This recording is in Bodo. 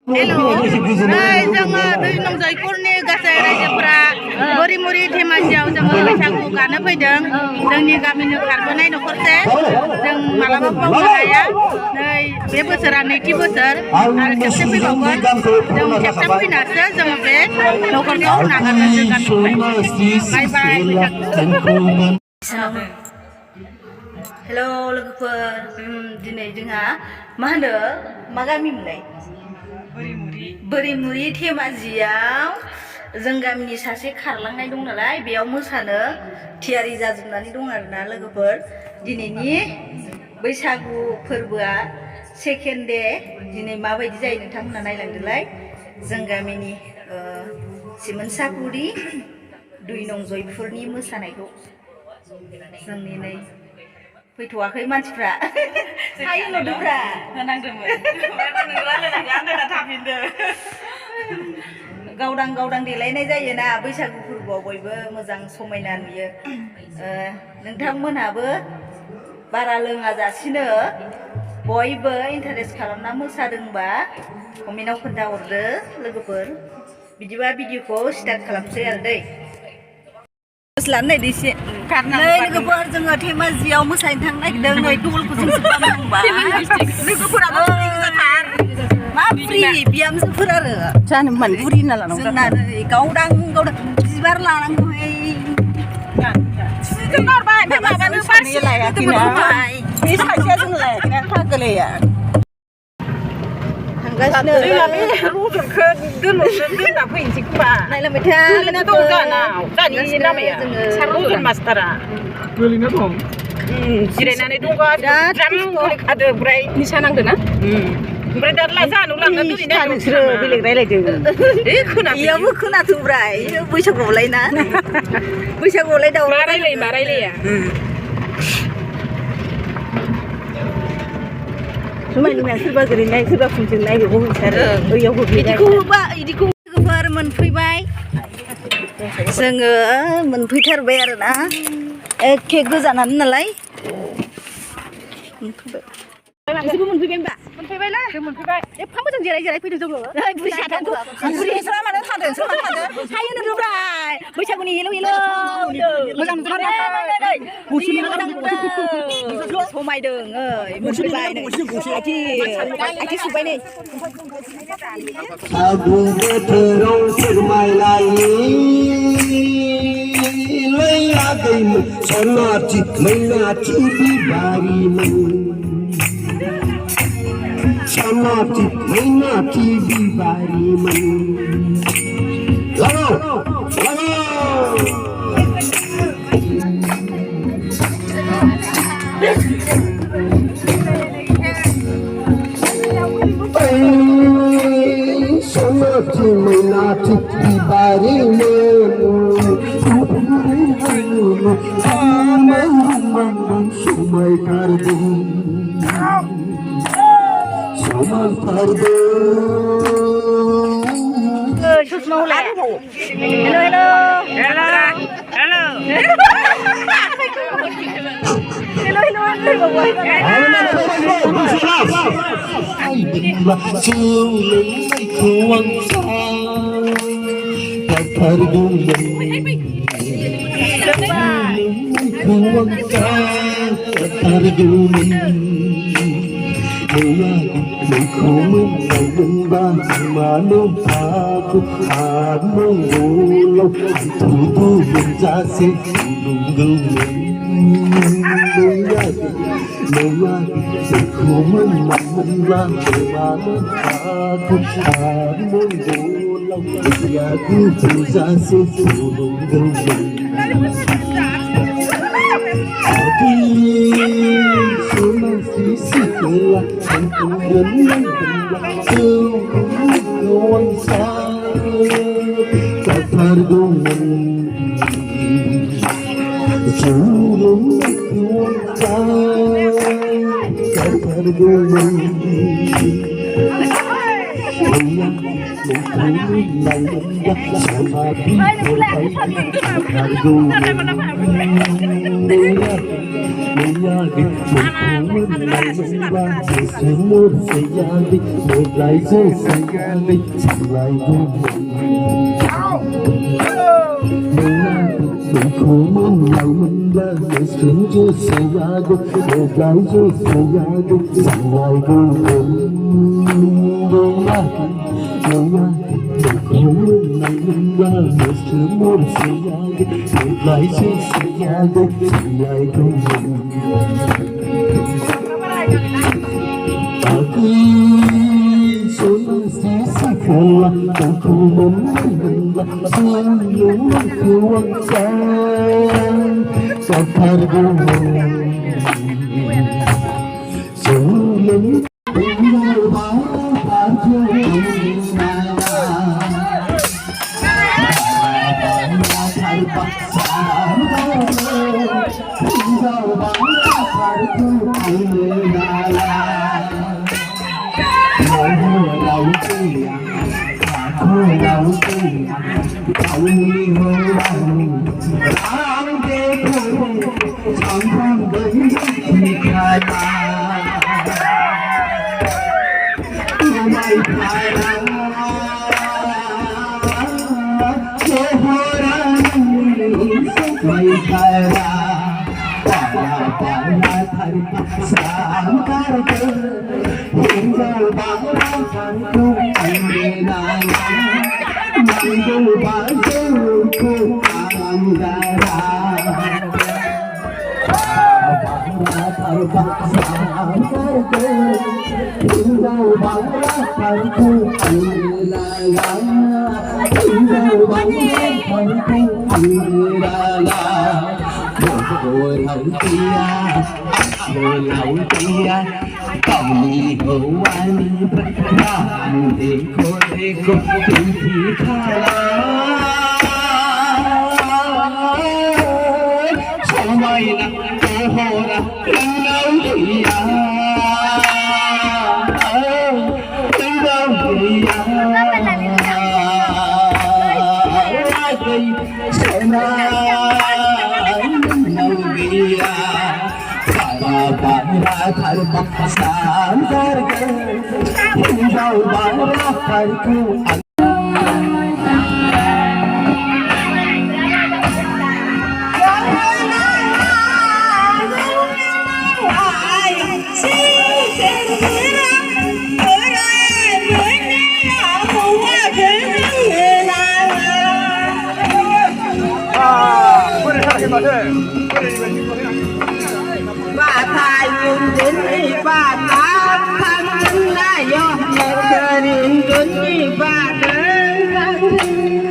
हेलो जोङो दै नंजयपुरनि गासै रायजोफोरा बोरिमुरि धेमाजियाव जोङो बैसागु गानो फैदों जोंनि गामिनि खारबोनाय न'खरसे जों मालाबा बावनो हाया नै बे बोसोरा नैथि बोसोर आरो खेबसे फैबावगोन जों खेबसे फैनासो जोङो बे न'खरखौ नागारगोन जों गामिनिफ्राय बाय बाय हेलो लोगोफोर दिनै जोंहा मा होनो मा गामिमोनलाय बोरिमुरि धेमाजियाव जों गामिनि सासे खारलांनाय दं नालाय बेयाव मोसानो थियारि जाजोबनानै दं आरोना लोगोफोर दिनैनि बैसागु फोरबोआ सेकेन्ड डे दिनै माबायदि जायो नोंथांमोना नायलांदोलाय जों गामिनि सिमोनसापुरि दुइ नं जयपुरनि मोसानायखौ जोंनि नै फैथ'वाखै मानसिफ्रा हायो न'दोफ्रा होनांदोंमोन गावदां गावदां देलायनाय जायोना बैसागु फोरबोआव बयबो मोजां समायना नुयो नोंथांमोनहाबो बारा लोङाजासिनो बयबो इन्टारेस्ट खालामना मोसादोंबा कमेन्टआव खोन्थाहरदो लोगोफोर बिदिबा भिडिअखौ स्टार्ट खालामसै आरो दै लोगोफोर जोङो धेमाजियाव मोसानो थांनो नागिरदों नै दलखौ जों लोगोफोराबो मा फ्रि बिहामजोफोर आरो जानो मान बुरि होनना लानांगौ जोंना नै गावदां गावदां बिबार लानांगौहाय माबानो बारसे लायाखैना बे सासेया जों लायाखैना फागोलाया थांगासिनो बे रजनखौ दोनना फैनोसै खोमा नायलांबाय था दं जानाव दानि लामाया रजन मास्टारा गोलैना दं जिरायनानै दंगासिनो खादों ओमफ्राय निसा नांदों ना ओमफ्राय दा जानो लांना दोनैना नोंसोरो बेलेग रायलायदों इयावबो खोनाथोब्राय बैसागुआवलाय ना बैसागुआवलाय दाउ मा रायलाया जुमायनिया सोरबा गोलैनाय सोरबा खुंजोंनाय बेखौ होनसारो बैयाव इदिखौ लोगोफोर मोनफैबाय जोङो मोनफैथारबाय आरोना एखे गोजानानो नालाय मोनफैबाय नोंसोरबो मोनफैबाय होनबा मोनफैबायला मोनफैबाय एफा मोजां जिराय फैदों जोङो बुरि साथामखौ बुरिफ्रा मानो थादों सोरबा थादों हायो नोंब्राय बैसागुनि हेलौ हेलौ मोजां मोजां समायदों मोनफैबाय आथिं सुबाय नै सागु बोथोराव फोरमायलायो लैलागैमोन सनाथि मैनाथि बिबारिमोन सनाथि मैनाथि बिबारिमोन लगाओ सनाथि मैनाथि बिबारिमोन मैया मुखी ललंगा समाधि हर गो मैया मैया मुखी ललंगा सुमोर से याद मोलाई से संगाली लाई गो como launda estrange sellado o gaucho sellado sellado como launda estrange sellado o gaucho sellado sellado aqui Kala aku memandang senyum kuangkan Sakar gunung Senyum tinggal bapak Hãy subscribe cho kênh Ghiền Mì Gõ để không bỏ Bà thai nhìn đến đi bà ta thân là do nhẹ cơ nhìn đến đi bà đến